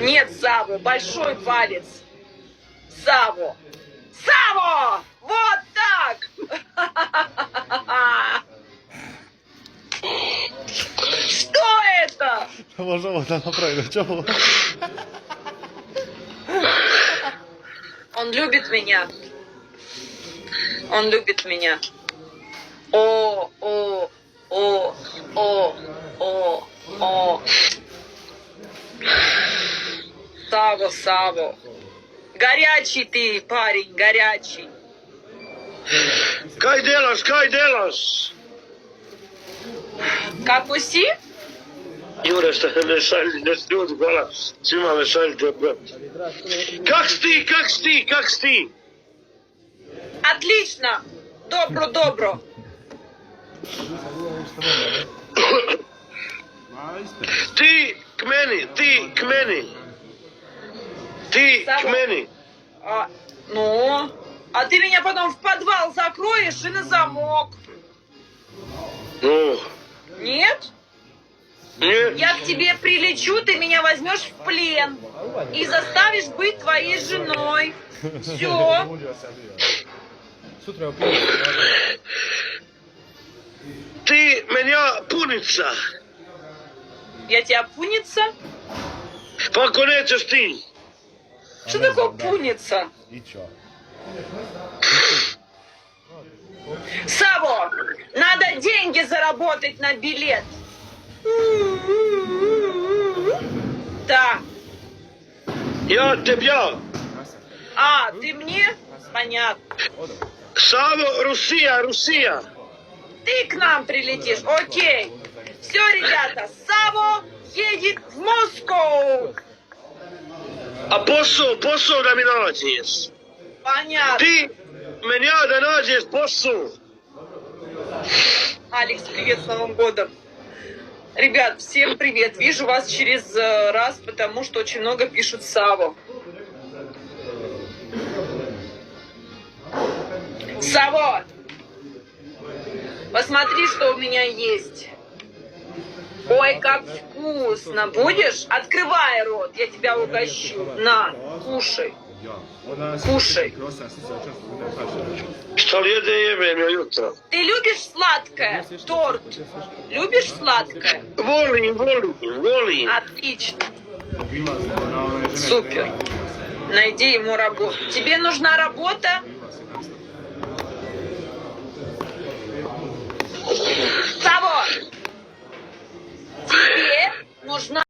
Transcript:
Нет, Саву, большой палец. Саву. Саву! Вот так! Что это? Może można naprawdę, czemu? Он любит меня. Он любит меня. О, о, о, о, о, о. Саво, Саво. Горячий ты, парень, горячий. Kaj delaš, kaj delaš? Как уси? Jure, šta ne šalji, ne ljudi, hvala. Svima me šaljite, brat. Kak si, kak si, kak si? Отлично. Добро, добро. Ti k meni, ti k meni. Ti k meni. Ну, а ты меня потом в подвал закроешь и на замок. Ну, Нет? нет. Я к тебе прилечу, ты меня возьмешь в плен и заставишь быть твоей женой. Все. Ti menja punica. Я тебя пуница? Pa ako nećeš ti. Что такое пуница? I čo? Саво, надо деньги заработать на билет. Да. Ja tebja. А, ты мне? Понятно. Savo, Rusija, Rusija. Ты к нам прилетишь, окей. Все, ребята, Саво едет в Москву. A posao da mi nađeš. Понятно. Ti menja da nađeš posao. Алекс, привет, с Новым годом. Ребят, всем привет. Вижу вас через раз, потому что очень много пишут Саво. Саво, посмотри, что у меня есть. Ой, как вкусно. Будешь? Открывай рот, я тебя угощу. На, кушай. Кушай. Što li jede jebem ja jutro? Ты любишь сладкое? Торт. Любишь сладкое? Volim. Отлично. Супер. Найди ему работу. Тебе нужна работа? Саво, тебе нужна